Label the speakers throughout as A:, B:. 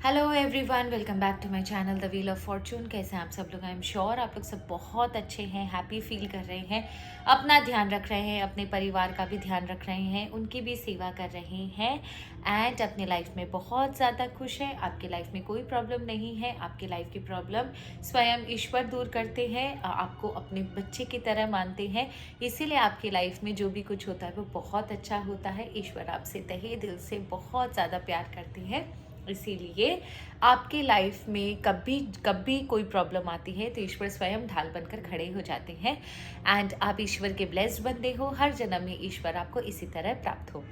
A: Hello everyone, welcome back to my channel the wheel of fortune. कैसे हैं आप सब लोग? आई एम श्योर आप लोग सब बहुत अच्छे हैं, हैप्पी फील कर रहे हैं, अपना ध्यान रख रहे हैं, अपने परिवार का भी ध्यान रख रहे हैं, उनकी भी सेवा कर रहे हैं एंड अपने लाइफ में बहुत ज़्यादा खुश है। आपकी लाइफ में कोई प्रॉब्लम नहीं है, आपकी लाइफ की प्रॉब्लम स्वयं ईश्वर दूर करते हैं, आपको अपने बच्चे की तरह मानते हैं, इसीलिए आपकी लाइफ में जो भी कुछ होता है वो बहुत अच्छा होता है। ईश्वर आपसे तहे दिल से बहुत ज़्यादा प्यार करते हैं, इसीलिए आपके लाइफ में कभी कभी कोई प्रॉब्लम आती है तो ईश्वर स्वयं ढाल बनकर खड़े हो जाते हैं एंड आप ईश्वर के ब्लेस्ड बंदे हो। हर जन्म में ईश्वर आपको इसी तरह प्राप्त हो।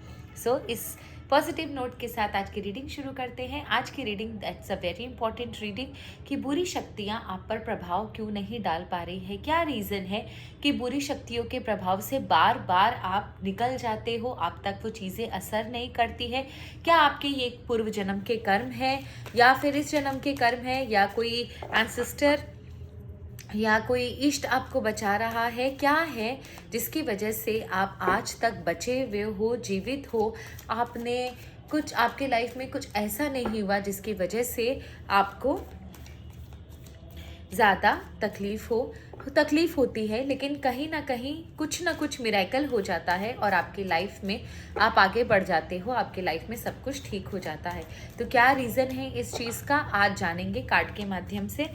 A: इस पॉजिटिव नोट के साथ आज की रीडिंग शुरू करते हैं। आज की reading that's a very important reading कि बुरी शक्तियाँ आप पर प्रभाव क्यों नहीं डाल पा रही है। क्या रीज़न है कि बुरी शक्तियों के प्रभाव से बार बार आप निकल जाते हो, आप तक वो चीज़ें असर नहीं करती है। क्या आपके ये पूर्व जन्म के कर्म है या फिर इस जन्म के कर्म है या कोई एंसेस्टर या कोई इष्ट आपको बचा रहा है? क्या है जिसकी वजह से आप आज तक बचे हुए हो, जीवित हो? आपने कुछ, आपके लाइफ में कुछ ऐसा नहीं हुआ जिसकी वजह से आपको ज़्यादा तकलीफ होती है, लेकिन कहीं ना कहीं कुछ ना कुछ मिरेकल हो जाता है और आपकी लाइफ में आप आगे बढ़ जाते हो, आपके लाइफ में सब कुछ ठीक हो जाता है। तो क्या रीज़न है इस चीज़ का, आज जानेंगे कार्ड के माध्यम से।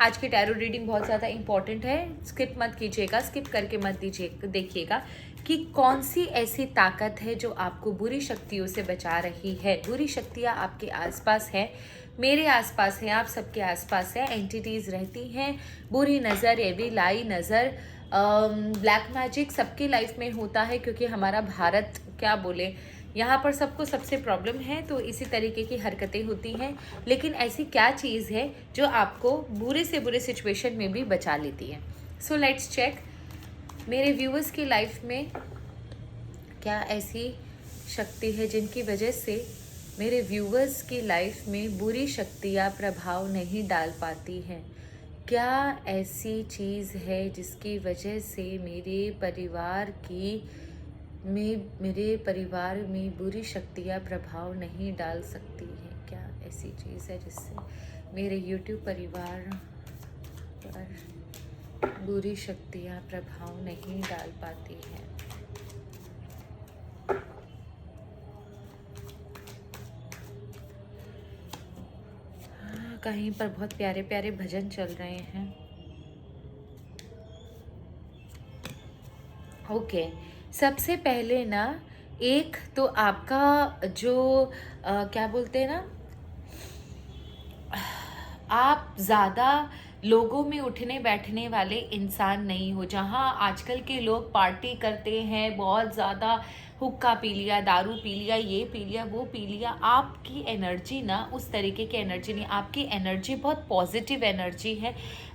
A: आज की टैरो रीडिंग बहुत ज़्यादा इंपॉर्टेंट है, स्किप मत कीजिएगा, स्किप करके मत दीजिए, देखिएगा कि कौन सी ऐसी ताकत है जो आपको बुरी शक्तियों से बचा रही है। बुरी शक्तियाँ आपके आसपास है, मेरे आसपास है, आप सबके आसपास है, एंटिटीज़ रहती हैं। बुरी नज़र, एविल आई नज़र, ब्लैक मैजिक सबकी लाइफ में होता है, क्योंकि हमारा भारत क्या बोले, यहाँ पर सबको सबसे प्रॉब्लम है, तो इसी तरीके की हरकतें होती हैं। लेकिन ऐसी क्या चीज़ है जो आपको बुरे से बुरे सिचुएशन में भी बचा लेती है? सो लेट्स चेक मेरे व्यूअर्स की लाइफ में क्या ऐसी शक्ति है जिनकी वजह से मेरे व्यूअर्स की लाइफ में बुरी शक्तियाँ प्रभाव नहीं डाल पाती हैं। क्या ऐसी चीज़ है जिसकी वजह से मेरे परिवार में बुरी शक्तियाँ प्रभाव नहीं डाल सकती हैं? क्या ऐसी चीज़ है जिससे मेरे YouTube परिवार पर बुरी शक्तियाँ प्रभाव नहीं डाल पाती हैं? कहीं पर बहुत प्यारे प्यारे भजन चल रहे हैं। ओके, सबसे पहले ना, एक तो आपका जो क्या बोलते हैं ना, आप ज़्यादा लोगों में उठने बैठने वाले इंसान नहीं हो। जहाँ आजकल के लोग पार्टी करते हैं, बहुत ज़्यादा हुक्का पी लिया, दारू पी लिया, ये पी लिया, वो पी लिया, आपकी एनर्जी ना उस तरीके की एनर्जी नहीं। आपकी एनर्जी बहुत पॉजिटिव एनर्जी है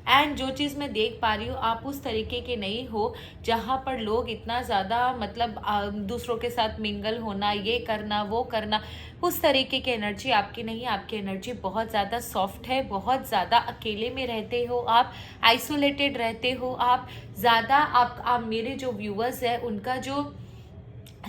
A: एंड जो चीज़ मैं देख पा रही हूँ, आप उस तरीके के नहीं हो जहाँ पर लोग इतना ज़्यादा मतलब दूसरों के साथ मिंगल होना, ये करना, वो करना, उस तरीके की एनर्जी आपकी नहीं है। आपकी एनर्जी बहुत ज़्यादा सॉफ्ट है, बहुत ज़्यादा अकेले में रहते हो आप, आइसोलेटेड रहते हो आप ज़्यादा। आप मेरे जो व्यूअर्स हैं उनका जो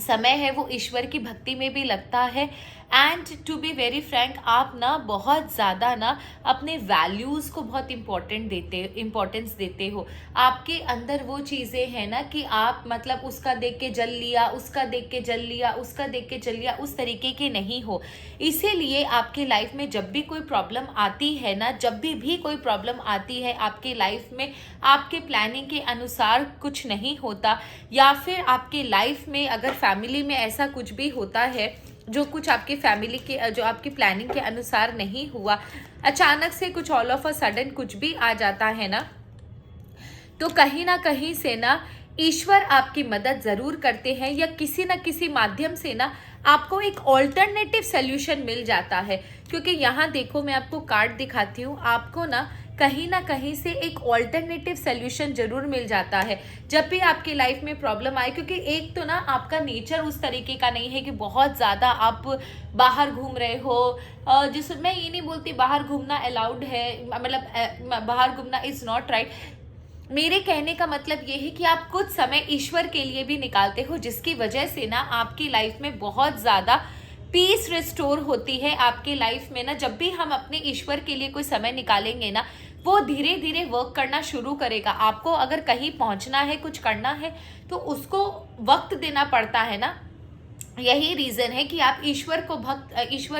A: समय है वो ईश्वर की भक्ति में भी लगता है and to be very frank, आप ना बहुत ज़्यादा ना अपने वैल्यूज़ को बहुत इम्पोर्टेंस देते हो। आपके अंदर वो चीज़ें हैं ना कि आप मतलब उसका देख के जल लिया, उसका देख के जल लिया, उसका देख के जल लिया, उस तरीके के नहीं हो। इसीलिए आपके लाइफ में जब भी कोई प्रॉब्लम आती है ना, जब भी कोई प्रॉब्लम आती है आपके लाइफ में, आपके प्लानिंग के अनुसार कुछ नहीं होता, या फिर आपके लाइफ में अगर फैमिली में ऐसा कुछ भी होता है जो कुछ आपकी फैमिली के, जो आपकी प्लानिंग के अनुसार नहीं हुआ, अचानक से कुछ ऑल ऑफ अ सडन कुछ भी आ जाता है ना, तो कहीं ना कहीं से ना ईश्वर आपकी मदद ज़रूर करते हैं, या किसी न किसी माध्यम से ना आपको एक ऑल्टरनेटिव सोल्यूशन मिल जाता है। क्योंकि यहाँ देखो, मैं आपको कार्ड दिखाती हूँ, आपको ना कहीं से एक ऑल्टरनेटिव सोल्यूशन जरूर मिल जाता है जब भी आपकी लाइफ में प्रॉब्लम आए। क्योंकि एक तो ना आपका नेचर उस तरीके का नहीं है कि बहुत ज़्यादा आप बाहर घूम रहे हो, जिस मैं ये नहीं बोलती बाहर घूमना अलाउड है, मतलब बाहर घूमना इज़ नॉट राइट। मेरे कहने का मतलब ये है कि आप कुछ समय ईश्वर के लिए भी निकालते हो, जिसकी वजह से ना आपकी लाइफ में बहुत ज़्यादा पीस रिस्टोर होती है आपके लाइफ में ना। जब भी हम अपने ईश्वर के लिए कोई समय निकालेंगे ना, वो धीरे धीरे वर्क करना शुरू करेगा। आपको अगर कहीं पहुंचना है, कुछ करना है, तो उसको वक्त देना पड़ता है ना। यही रीज़न है कि आप ईश्वर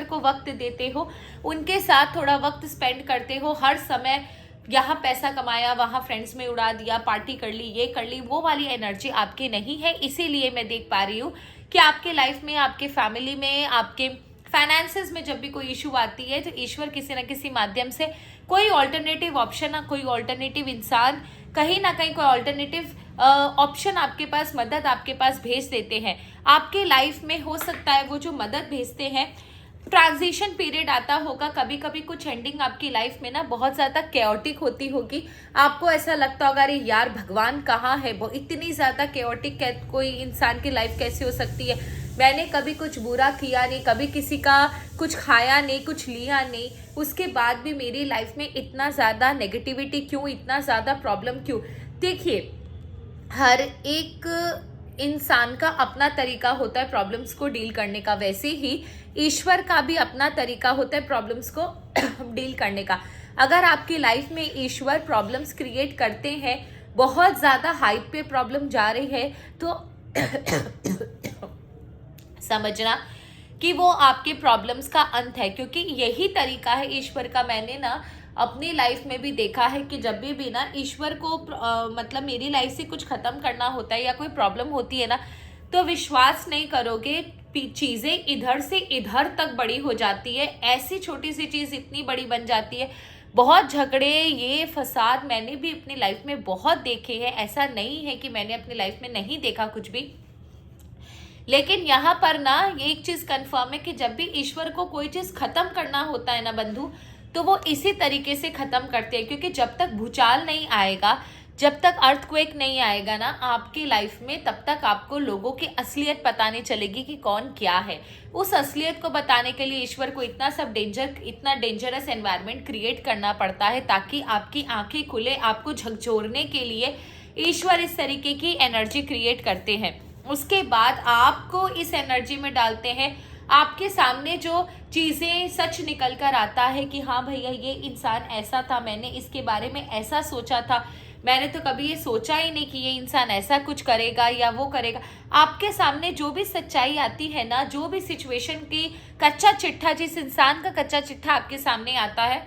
A: को वक्त देते हो, उनके साथ थोड़ा वक्त स्पेंड करते हो। हर समय यहाँ पैसा कमाया, वहाँ फ्रेंड्स में उड़ा दिया, पार्टी कर ली, ये कर ली, वो वाली एनर्जी आपकी नहीं है। इसीलिए मैं देख पा रही हूँ कि आपके लाइफ में, आपके फैमिली में, आपके फाइनेंसेस में जब भी कोई इशू आती है, तो ईश्वर किसी न किसी माध्यम से कोई ऑल्टरनेटिव ऑप्शन, कोई ऑल्टरनेटिव इंसान, कहीं ना कहीं कोई ऑल्टरनेटिव ऑप्शन आपके पास, मदद आपके पास भेज देते हैं। आपके लाइफ में हो सकता है वो जो मदद भेजते हैं, ट्रांजिशन पीरियड आता होगा, कभी कभी कुछ एंडिंग आपकी लाइफ में ना बहुत ज़्यादा केओटिक होती होगी। आपको ऐसा लगता होगा अरे यार भगवान कहाँ है, वो इतनी ज़्यादा केओटिक कोई इंसान की लाइफ कैसे हो सकती है। मैंने कभी कुछ बुरा किया नहीं, कभी किसी का कुछ खाया नहीं, कुछ लिया नहीं, उसके बाद भी मेरी लाइफ में इतना ज़्यादा नेगेटिविटी क्यों, इतना ज़्यादा प्रॉब्लम क्यों। देखिए, हर एक इंसान का अपना तरीका होता है प्रॉब्लम्स को डील करने का, वैसे ही ईश्वर का भी अपना तरीका होता है प्रॉब्लम्स को डील करने का। अगर आपकी लाइफ में ईश्वर प्रॉब्लम्स क्रिएट करते हैं, बहुत ज़्यादा हाइप पे प्रॉब्लम जा रही है, तो समझना कि वो आपके प्रॉब्लम्स का अंत है, क्योंकि यही तरीका है ईश्वर का। मैंने ना अपनी लाइफ में भी देखा है कि जब भी ना ईश्वर को मतलब मेरी लाइफ से कुछ ख़त्म करना होता है या कोई प्रॉब्लम होती है ना, तो विश्वास नहीं करोगे, चीज़ें इधर से इधर तक बड़ी हो जाती है। ऐसी छोटी सी चीज़ इतनी बड़ी बन जाती है। बहुत झगड़े, ये फसाद मैंने भी अपनी लाइफ में बहुत देखे हैं। ऐसा नहीं है कि मैंने अपनी लाइफ में नहीं देखा कुछ भी, लेकिन यहाँ पर ना ये एक चीज़ कंफर्म है कि जब भी ईश्वर को कोई चीज़ ख़त्म करना होता है ना बंधु, तो वो इसी तरीके से ख़त्म करते हैं। क्योंकि जब तक भूचाल नहीं आएगा, जब तक अर्थक्वेक नहीं आएगा ना आपकी लाइफ में, तब तक आपको लोगों की असलियत पता नहीं चलेगी कि कौन क्या है। उस असलियत को बताने के लिए ईश्वर को इतना डेंजरस एनवायरनमेंट क्रिएट करना पड़ता है, ताकि आपकी आंखें खुले। आपको झकझोरने के लिए ईश्वर इस तरीके की एनर्जी क्रिएट करते हैं। उसके बाद आपको इस एनर्जी में डालते हैं। आपके सामने जो चीज़ें सच निकल कर आता है कि हाँ भैया ये इंसान ऐसा था, मैंने इसके बारे में ऐसा सोचा था, मैंने तो कभी ये सोचा ही नहीं कि ये इंसान ऐसा कुछ करेगा या वो करेगा। आपके सामने जो भी सच्चाई आती है ना, जो भी सिचुएशन की कच्चा चिट्ठा, जिस इंसान का कच्चा चिट्ठा आपके सामने आता है,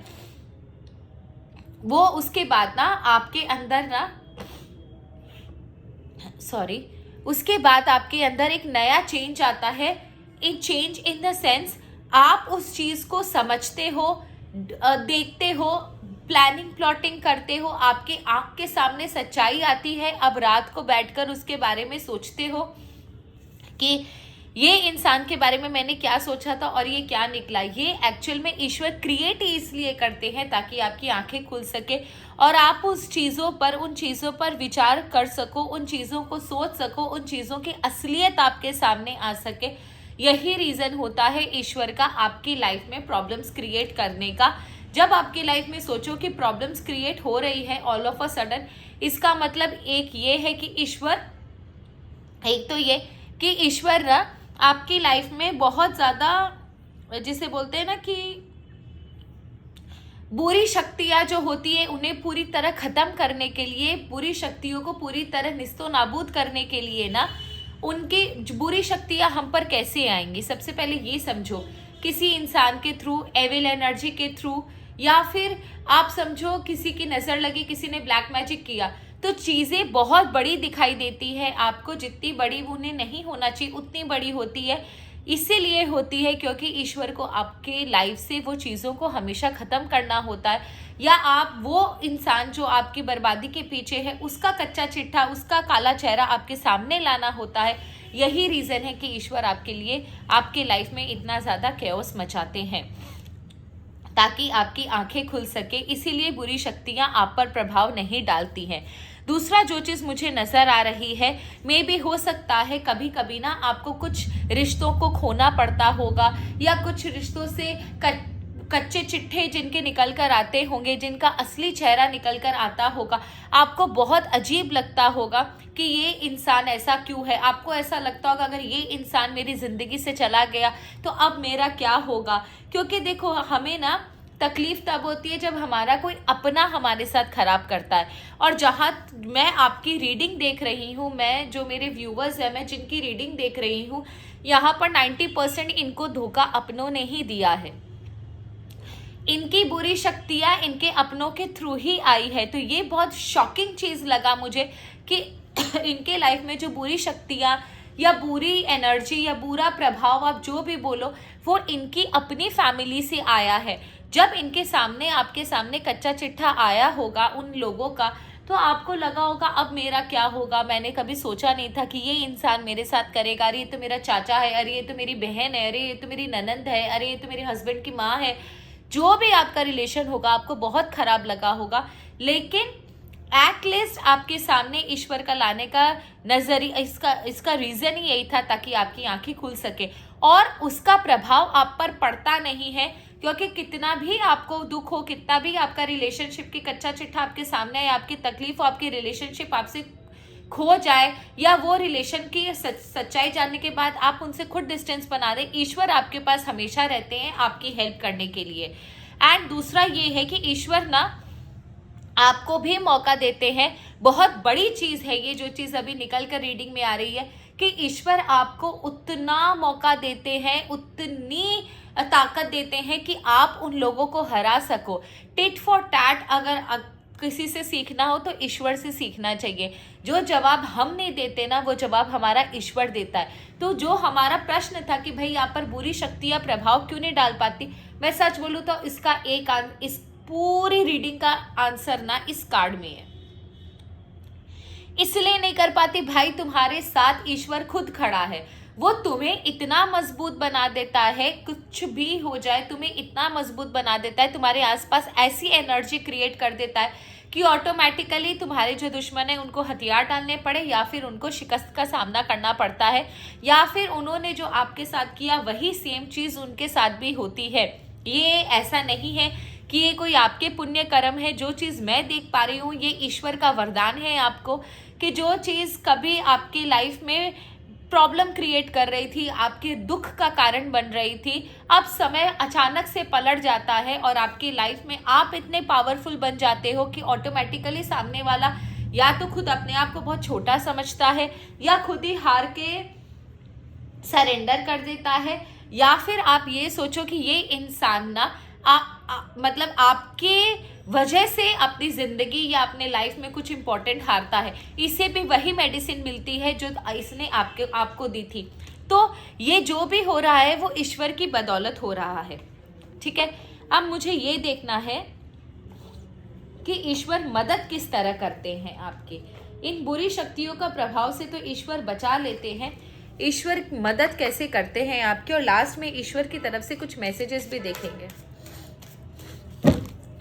A: वो उसके बाद ना आपके अंदर ना उसके बाद आपके अंदर एक नया चेंज आता है। एक चेंज इन द सेंस, आप उस चीज़ को समझते हो, देखते हो, प्लानिंग प्लॉटिंग करते हो, आपके आँख के सामने सच्चाई आती है। अब रात को बैठकर उसके बारे में सोचते हो कि ये इंसान के बारे में मैंने क्या सोचा था और ये क्या निकला। ये एक्चुअल में ईश्वर क्रिएट ही इसलिए करते हैं ताकि आपकी आंखें खुल सके और आप उन चीज़ों पर विचार कर सको, उन चीज़ों को सोच सको, उन चीज़ों की असलियत आपके सामने आ सके। यही रीज़न होता है ईश्वर का आपकी लाइफ में प्रॉब्लम्स क्रिएट करने का। जब आपकी लाइफ में सोचो कि प्रॉब्लम्स क्रिएट हो रही है ऑल ऑफ अ सडन, इसका मतलब एक ये है कि ईश्वर ना आपकी लाइफ में बहुत ज़्यादा, जिसे बोलते हैं ना कि बुरी शक्तियाँ जो होती है उन्हें पूरी तरह ख़त्म करने के लिए, बुरी शक्तियों को पूरी तरह निस्तो नाबूद करने के लिए ना, उनकी बुरी शक्तियाँ हम पर कैसे आएंगी, सबसे पहले ये समझो। किसी इंसान के थ्रू, एविल एनर्जी के थ्रू, या फिर आप समझो किसी की नज़र लगी, किसी ने ब्लैक मैजिक किया, तो चीज़ें बहुत बड़ी दिखाई देती है आपको। जितनी बड़ी उन्हें नहीं होना चाहिए उतनी बड़ी होती है। इसीलिए होती है क्योंकि ईश्वर को आपके लाइफ से वो चीज़ों को हमेशा ख़त्म करना होता है, या आप वो इंसान जो आपकी बर्बादी के पीछे है उसका कच्चा चिट्ठा, उसका काला चेहरा आपके सामने लाना होता है। यही रीज़न है कि ईश्वर आपके लिए आपके लाइफ में इतना ज़्यादा कैओस मचाते हैं ताकि आपकी आंखें खुल सके। इसीलिए बुरी शक्तियाँ आप पर प्रभाव नहीं डालती हैं। दूसरा जो चीज़ मुझे नज़र आ रही है, मे भी हो सकता है कभी कभी ना आपको कुछ रिश्तों को खोना पड़ता होगा, या कुछ रिश्तों से कच्चे चिट्ठे जिनके निकल कर आते होंगे, जिनका असली चेहरा निकल कर आता होगा, आपको बहुत अजीब लगता होगा कि ये इंसान ऐसा क्यों है। आपको ऐसा लगता होगा अगर ये इंसान मेरी ज़िंदगी से चला गया तो अब मेरा क्या होगा। क्योंकि देखो, हमें ना तकलीफ तब होती है जब हमारा कोई अपना हमारे साथ खराब करता है। और जहाँ मैं आपकी रीडिंग देख रही हूँ, मैं जो मेरे व्यूवर्स हैं, मैं जिनकी रीडिंग देख रही हूँ, यहाँ पर 90% इनको धोखा अपनों ने ही दिया है। इनकी बुरी शक्तियाँ इनके अपनों के थ्रू ही आई है। तो ये बहुत शॉकिंग चीज़ लगा मुझे कि इनके लाइफ में जो बुरी शक्तियाँ या बुरी एनर्जी या बुरा प्रभाव, आप जो भी बोलो, वो इनकी अपनी फैमिली से आया है। जब इनके सामने, आपके सामने कच्चा चिट्ठा आया होगा उन लोगों का, तो आपको लगा होगा अब मेरा क्या होगा। मैंने कभी सोचा नहीं था कि ये इंसान मेरे साथ करेगा। अरे ये तो मेरा चाचा है, अरे ये तो मेरी बहन है, अरे ये तो मेरी ननंद है, अरे ये तो मेरे हस्बैंड की माँ है। जो भी आपका रिलेशन होगा, आपको बहुत खराब लगा होगा, लेकिन एटलीस्ट आपके सामने ईश्वर का लाने का नजरिया, इसका रीजन ही यही था ताकि आपकी आंखें खुल सके। और उसका प्रभाव आप पर पड़ता नहीं है, क्योंकि कितना भी आपको दुख हो, कितना भी आपका रिलेशनशिप की कच्चा चिट्ठा आपके सामने आए, आपकी तकलीफ हो, आपकी रिलेशनशिप आपसे खो जाए, या वो रिलेशन की सच्चाई जानने के बाद आप उनसे खुद डिस्टेंस बना दें, ईश्वर आपके पास हमेशा रहते हैं आपकी हेल्प करने के लिए। एंड दूसरा ये है कि ईश्वर ना आपको भी मौका देते हैं। बहुत बड़ी चीज़ है ये, जो चीज़ अभी निकल कर रीडिंग में आ रही है, कि ईश्वर आपको उतना मौका देते हैं, उतनी ताकत देते हैं कि आप उन लोगों को हरा सको। टिट फॉर टैट अगर किसी से सीखना हो तो ईश्वर से सीखना चाहिए। जो जवाब हम नहीं देते ना, वो जवाब हमारा ईश्वर देता है। तो जो हमारा प्रश्न था कि भाई यहाँ पर बुरी शक्तियाँ प्रभाव क्यों नहीं डाल पाती, मैं सच बोलूँ तो इसका इस पूरी रीडिंग का आंसर ना इस कार्ड में है। इसलिए नहीं कर पाती भाई, तुम्हारे साथ ईश्वर खुद खड़ा है। वो तुम्हें इतना मजबूत बना देता है, कुछ भी हो जाए तुम्हें इतना मजबूत बना देता है, तुम्हारे आसपास ऐसी एनर्जी क्रिएट कर देता है कि ऑटोमेटिकली तुम्हारे जो दुश्मन है उनको हथियार डालने पड़े, या फिर उनको शिकस्त का सामना करना पड़ता है, या फिर उन्होंने जो आपके साथ किया वही सेम चीज़ उनके साथ भी होती है। ये ऐसा नहीं है कि ये कोई आपके पुण्य कर्म है। जो चीज़ मैं देख पा रही हूँ, ये ईश्वर का वरदान है आपको, कि जो चीज़ कभी आपकी लाइफ में प्रॉब्लम क्रिएट कर रही थी, आपके दुख का कारण बन रही थी, अब समय अचानक से पलट जाता है और आपकी लाइफ में आप इतने पावरफुल बन जाते हो कि ऑटोमेटिकली सामने वाला या तो खुद अपने आप को बहुत छोटा समझता है, या खुद ही हार के सरेंडर कर देता है, या फिर आप ये सोचो कि ये इंसान ना मतलब आपके वजह से अपनी ज़िंदगी या अपने लाइफ में कुछ इंपॉर्टेंट हारता है। इसे भी वही मेडिसिन मिलती है जो इसने आपको दी थी। तो ये जो भी हो रहा है वो ईश्वर की बदौलत हो रहा है, ठीक है। अब मुझे ये देखना है कि ईश्वर मदद किस तरह करते हैं आपकी। इन बुरी शक्तियों का प्रभाव से तो ईश्वर बचा लेते हैं, ईश्वर मदद कैसे करते हैं आपके। और लास्ट में ईश्वर की तरफ से कुछ मैसेजेस भी देखेंगे।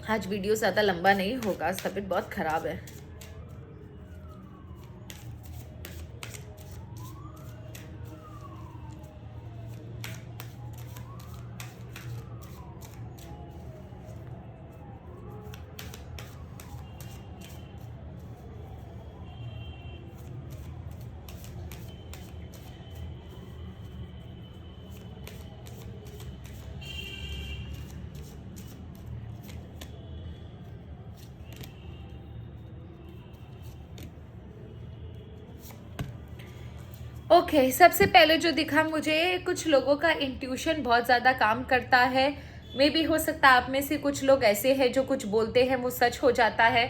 A: आज वीडियो ज़्यादा लंबा नहीं होगा, तबीयत बहुत ख़राब है। ओके, सबसे पहले जो दिखा मुझे, कुछ लोगों का इंट्यूशन बहुत ज़्यादा काम करता है। मे भी हो सकता है आप में से कुछ लोग ऐसे हैं जो कुछ बोलते हैं वो सच हो जाता है,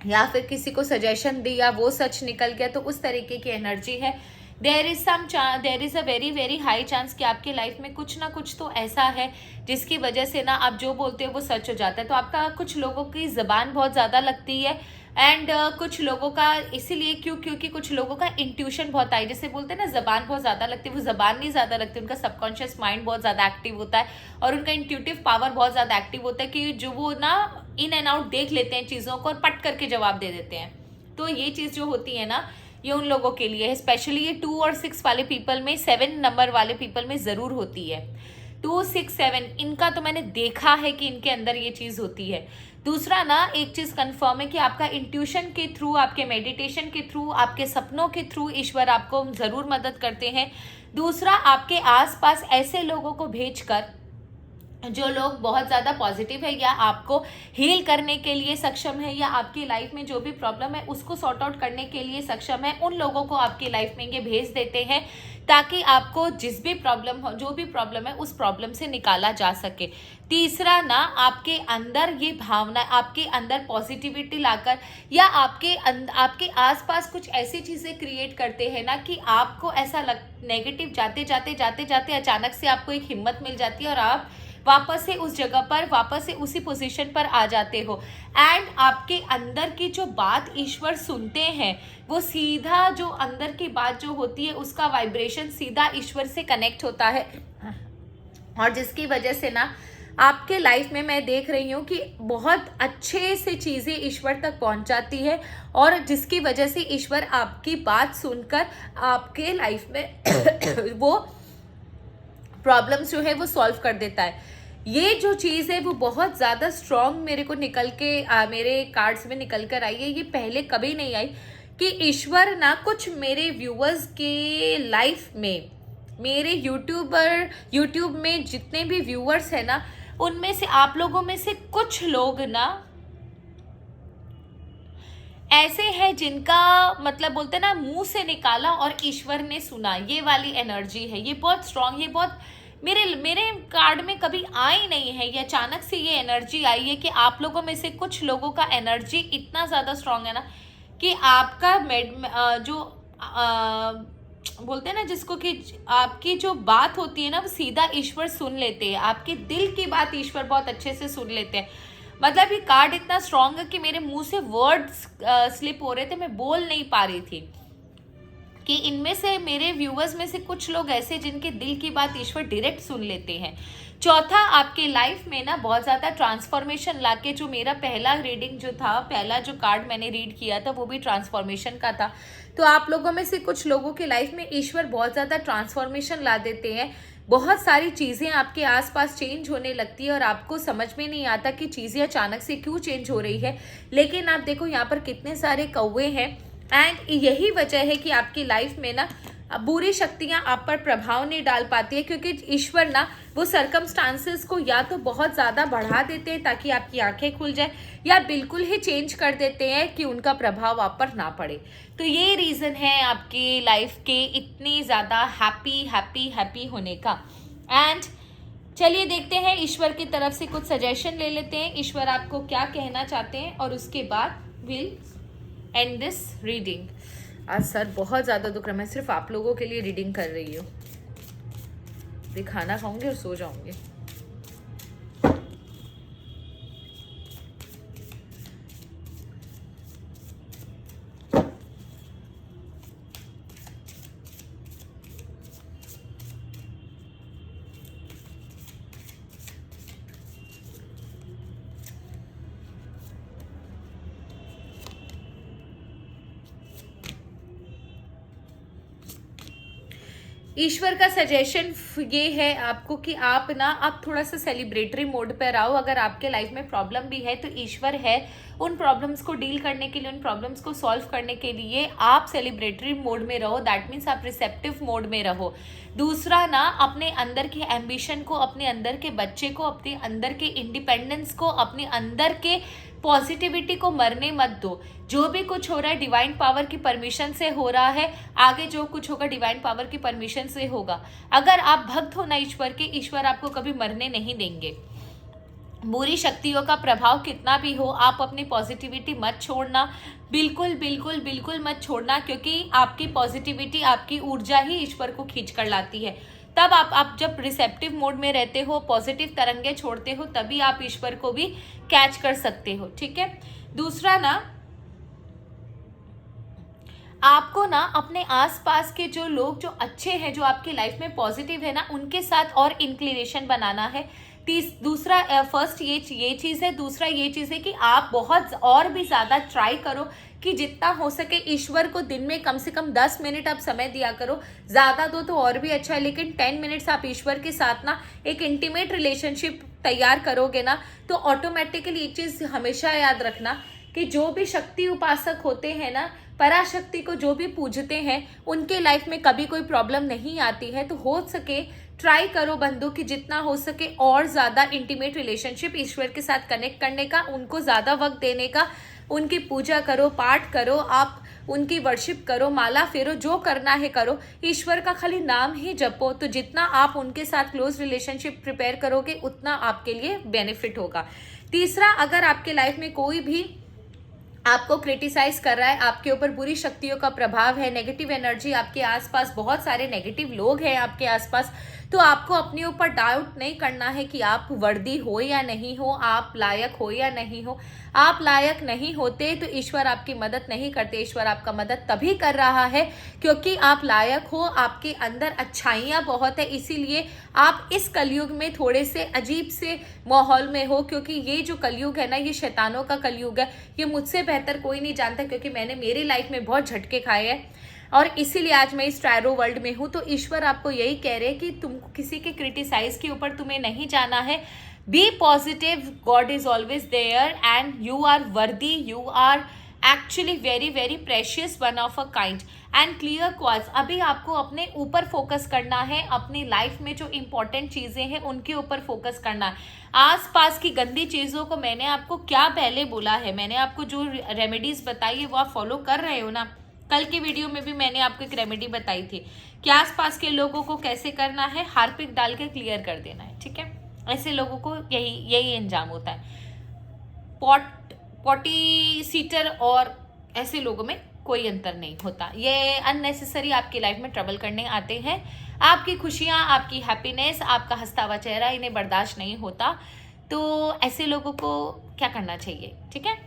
A: या फिर किसी को सजेशन दिया वो सच निकल गया, तो उस तरीके की एनर्जी है। There is a very very high chance कि आपके लाइफ में कुछ ना कुछ तो ऐसा है जिसकी वजह से ना आप जो बोलते हो वो सच हो जाता है। तो आपका कुछ लोगों की ज़बान बहुत ज़्यादा लगती है, एंड कुछ लोगों का इसीलिए क्योंकि कुछ लोगों का इंट्यूशन बहुत आई, जैसे बोलते हैं ना ज़बान बहुत ज़्यादा लगती है, वो ज़बान नहीं ज़्यादा लगती, उनका सबकॉन्शियस माइंड बहुत ज़्यादा एक्टिव होता है, और उनका इंट्यूटिव पावर बहुत ज़्यादा एक्टिव होता है कि जो वो ना इन एंड आउट देख लेते हैं चीज़ों को और पट करके जवाब दे देते हैं। तो ये चीज़ जो होती है ना, ये उन लोगों के लिए है, स्पेशली ये 2 और 6 वाले पीपल में, 7 नंबर वाले पीपल में ज़रूर होती है। 267, इनका तो मैंने देखा है कि इनके अंदर ये चीज़ होती है। दूसरा ना एक चीज़ कंफर्म है कि आपका इंट्यूशन के थ्रू, आपके मेडिटेशन के थ्रू, आपके सपनों के थ्रू ईश्वर आपको ज़रूर मदद करते हैं। दूसरा, आपके आसपास ऐसे लोगों को भेजकर जो लोग बहुत ज़्यादा पॉजिटिव है या आपको हील करने के लिए सक्षम है या आपकी लाइफ में जो भी प्रॉब्लम है उसको सॉर्ट आउट करने के लिए सक्षम है, उन लोगों को आपकी लाइफ में ये भेज देते हैं ताकि आपको जिस भी प्रॉब्लम हो, जो भी प्रॉब्लम है, उस प्रॉब्लम से निकाला जा सके। तीसरा ना, आपके अंदर ये भावना, आपके अंदर पॉजिटिविटी लाकर या आपके आसपास कुछ ऐसी चीज़ें क्रिएट करते हैं ना कि आपको ऐसा नेगेटिव जाते जाते जाते जाते अचानक से आपको एक हिम्मत मिल जाती है और आप वापस से उस जगह पर, वापस से उसी पोजीशन पर आ जाते हो। एंड आपके अंदर की जो बात ईश्वर सुनते हैं, वो सीधा जो अंदर की बात जो होती है उसका वाइब्रेशन सीधा ईश्वर से कनेक्ट होता है, और जिसकी वजह से ना आपके लाइफ में मैं देख रही हूँ कि बहुत अच्छे से चीज़ें ईश्वर तक पहुँच जाती है, और जिसकी वजह से ईश्वर आपकी बात सुनकर आपके लाइफ में वो प्रॉब्लम्स जो है वो सॉल्व कर देता है। ये जो चीज़ है वो बहुत ज़्यादा स्ट्रॉन्ग मेरे को निकल के मेरे कार्ड्स में निकल कर आई है। ये पहले कभी नहीं आई कि ईश्वर ना कुछ मेरे व्यूअर्स के लाइफ में, मेरे यूट्यूब में जितने भी व्यूअर्स हैं ना, उनमें से आप लोगों में से कुछ लोग ना ऐसे हैं जिनका मतलब बोलते हैं ना मुंह से निकाला और ईश्वर ने सुना, ये वाली एनर्जी है। ये बहुत स्ट्रांग, ये बहुत मेरे कार्ड में कभी आई नहीं है। ये अचानक से ये एनर्जी आई है कि आप लोगों में से कुछ लोगों का एनर्जी इतना ज़्यादा स्ट्रांग है ना कि आपका जो बोलते हैं ना जिसको कि आपकी जो बात होती है ना वो सीधा ईश्वर सुन लेते हैं। आपके दिल की बात ईश्वर बहुत अच्छे से सुन लेते हैं। मतलब ये कार्ड इतना स्ट्रांग है कि मेरे मुंह से वर्ड्स स्लिप हो रहे थे, मैं बोल नहीं पा रही थी कि इनमें से मेरे व्यूवर्स में से कुछ लोग ऐसे जिनके दिल की बात ईश्वर डायरेक्ट सुन लेते हैं। चौथा, आपके लाइफ में ना बहुत ज़्यादा ट्रांसफॉर्मेशन लाके, जो मेरा पहला रीडिंग जो था, पहला जो कार्ड मैंने रीड किया था वो भी ट्रांसफॉर्मेशन का था। तो आप लोगों में से कुछ लोगों के लाइफ में ईश्वर बहुत ज़्यादा ट्रांसफॉर्मेशन ला देते हैं। बहुत सारी चीज़ें आपके आसपास चेंज होने लगती है और आपको समझ में नहीं आता कि चीज़ें अचानक से क्यों चेंज हो रही है। लेकिन आप देखो यहाँ पर कितने सारे कौवे हैं, एंड यही वजह है कि आपकी लाइफ में ना बुरी शक्तियाँ आप पर प्रभाव नहीं डाल पाती है, क्योंकि ईश्वर ना वो सर्कमस्टांसेस को या तो बहुत ज़्यादा बढ़ा देते हैं ताकि आपकी आंखें खुल जाए, या बिल्कुल ही चेंज कर देते हैं कि उनका प्रभाव आप पर ना पड़े। तो ये रीज़न है आपकी लाइफ के इतनी ज़्यादा हैप्पी होने का। एंड चलिए देखते हैं, ईश्वर की तरफ से कुछ सजेशन ले लेते हैं, ईश्वर आपको क्या कहना चाहते हैं, और उसके बाद विल एंड दिस रीडिंग। आज सर बहुत ज़्यादा दुख रहा है, मैं सिर्फ आप लोगों के लिए रीडिंग कर रही हूँ। खाना खाऊंगी और सो जाऊंगी। ईश्वर का सजेशन ये है आपको कि आप थोड़ा सा सेलिब्रेटरी मोड पर आओ। अगर आपके लाइफ में प्रॉब्लम भी है तो ईश्वर है उन प्रॉब्लम्स को डील करने के लिए, उन प्रॉब्लम्स को सॉल्व करने के लिए। आप सेलिब्रेटरी मोड में रहो, दैट मीन्स आप रिसेप्टिव मोड में रहो। दूसरा ना, अपने अंदर के एम्बिशन को, अपने अंदर के बच्चे को, अपने अंदर के इंडिपेंडेंस को, अपने अंदर के पॉजिटिविटी को मरने मत दो। जो भी कुछ हो रहा है डिवाइन पावर की परमिशन से हो रहा है, आगे जो कुछ होगा डिवाइन पावर की परमिशन से होगा। अगर आप भक्त हो ना ईश्वर के, ईश्वर आपको कभी मरने नहीं देंगे। बुरी शक्तियों का प्रभाव कितना भी हो, आप अपनी पॉजिटिविटी मत छोड़ना, बिल्कुल बिल्कुल बिल्कुल मत छोड़ना, क्योंकि आपकी पॉजिटिविटी, आपकी ऊर्जा ही ईश्वर को खींच कर लाती है। तब आप जब रिसेप्टिव मोड में रहते हो, पॉजिटिव तरंगे छोड़ते हो, तभी आप ईश्वर को भी कैच कर सकते हो। ठीक है। दूसरा ना, आपको ना अपने आसपास के जो लोग जो अच्छे हैं, जो आपकी लाइफ में पॉजिटिव है ना, उनके साथ और इंक्लिनेशन बनाना है, दूसरा फर्स्ट ये चीज़ है। दूसरा ये चीज़ है कि आप बहुत और भी ज़्यादा ट्राई करो कि जितना हो सके ईश्वर को दिन में कम से कम 10 मिनट आप समय दिया करो। ज़्यादा दो तो और भी अच्छा है, लेकिन 10 मिनट्स आप ईश्वर के साथ ना एक इंटीमेट रिलेशनशिप तैयार करोगे ना, तो ऑटोमेटिकली एक चीज़ हमेशा याद रखना कि जो भी शक्ति उपासक होते हैं ना, पराशक्ति को जो भी पूजते हैं, उनके लाइफ में कभी कोई प्रॉब्लम नहीं आती है। तो हो सके ट्राई करो बंधु कि जितना हो सके और ज़्यादा इंटीमेट रिलेशनशिप ईश्वर के साथ कनेक्ट करने का, उनको ज़्यादा वक्त देने का, उनकी पूजा करो, पाठ करो, आप उनकी वर्शिप करो, माला फेरो, जो करना है करो, ईश्वर का खाली नाम ही जपो। तो जितना आप उनके साथ क्लोज रिलेशनशिप प्रिपेयर करोगे उतना आपके लिए बेनिफिट होगा। तीसरा, अगर आपके लाइफ में कोई भी आपको क्रिटिसाइज कर रहा है, आपके ऊपर बुरी शक्तियों का प्रभाव है, नेगेटिव एनर्जी, आपके आसपास बहुत सारे नेगेटिव लोग हैं आपके आसपास, तो आपको अपने ऊपर डाउट नहीं करना है कि आप वर्दी हो या नहीं हो, आप लायक हो या नहीं हो। आप लायक नहीं होते तो ईश्वर आपकी मदद नहीं करते। ईश्वर आपका मदद तभी कर रहा है क्योंकि आप लायक हो, आपके अंदर अच्छाइयाँ बहुत है, इसीलिए आप इस कलयुग में थोड़े से अजीब से माहौल में हो। क्योंकि ये जो कलयुग है ना, ये शैतानों का कलयुग है। ये मुझसे बेहतर कोई नहीं जानता, क्योंकि मैंने मेरी लाइफ में बहुत झटके खाए हैं और इसीलिए आज मैं इस ट्रायरो वर्ल्ड में हूँ। तो ईश्वर आपको यही कह रहे हैं कि तुमको किसी के क्रिटिसाइज के ऊपर तुम्हें नहीं जाना है। Be positive, God is always there and you are worthy, you are actually very very precious, one of a kind and clear quartz. अभी आपको अपने ऊपर फोकस करना है, अपनी लाइफ में जो इंपॉर्टेंट चीज़ें हैं उनके ऊपर फोकस करना है। आसपास की गंदी चीज़ों को मैंने आपको क्या पहले बोला है, मैंने आपको जो रेमेडीज बताई है वो आप फॉलो कर रहे हो ना। कल की वीडियो में भी मैंने आपको एक रेमेडी बताई थी कि आसपास के लोगों को कैसे करना है, हार्पिक डाल के क्लियर कर देना है, ठीक है। ऐसे लोगों को यही अंजाम होता है। पॉटी सीटर और ऐसे लोगों में कोई अंतर नहीं होता। ये अननेसेसरी आपकी लाइफ में ट्रबल करने आते हैं। आपकी खुशियाँ, आपकी हैप्पीनेस, आपका हंसता हुआ चेहरा इन्हें बर्दाश्त नहीं होता। तो ऐसे लोगों को क्या करना चाहिए, ठीक है,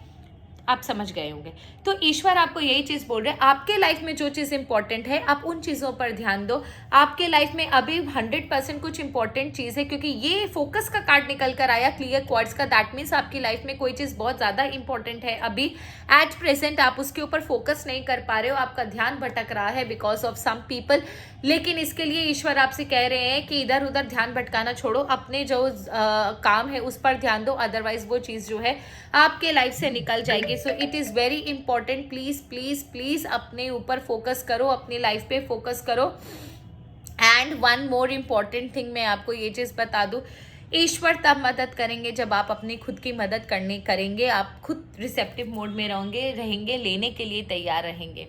A: आप समझ गए होंगे। तो ईश्वर आपको यही चीज़ बोल रहे हैं, आपके लाइफ में जो चीज़ इंपॉर्टेंट है आप उन चीज़ों पर ध्यान दो। आपके लाइफ में अभी 100% कुछ इंपॉर्टेंट चीज़ है, क्योंकि ये फोकस का कार्ड निकल कर आया क्लियर क्वार्ट्ज का। दैट मीन्स आपकी लाइफ में कोई चीज़ बहुत ज़्यादा इंपॉर्टेंट है, अभी एट प्रेजेंट आप उसके ऊपर फोकस नहीं कर पा रहे हो, आपका ध्यान भटक रहा है बिकॉज ऑफ सम पीपल। लेकिन इसके लिए ईश्वर आपसे कह रहे हैं कि इधर उधर ध्यान भटकाना छोड़ो, अपने जो काम है उस पर ध्यान दो, अदरवाइज वो चीज़ जो है आपके लाइफ से निकल जाएगी। So it is very important, please please please अपने ऊपर फोकस करो, अपनी लाइफ पे फोकस करो। And one more important thing मैं आपको ये चीज़ बता दूँ, ईश्वर तब मदद करेंगे जब आप अपनी खुद की मदद करेंगे, आप खुद रिसेप्टिव मोड में रहेंगे, लेने के लिए तैयार रहेंगे।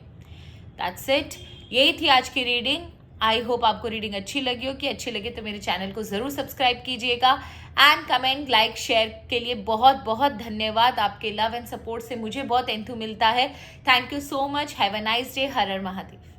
A: दैट्स इट, यही थी आज की रीडिंग। आई होप आपको रीडिंग अच्छी लगी हो। कि अच्छी लगे तो मेरे चैनल को ज़रूर सब्सक्राइब कीजिएगा एंड कमेंट, लाइक, शेयर के लिए बहुत बहुत धन्यवाद। आपके लव एंड सपोर्ट से मुझे बहुत एंथू मिलता है। Thank you so much. Have a nice day. Her her Mahadev.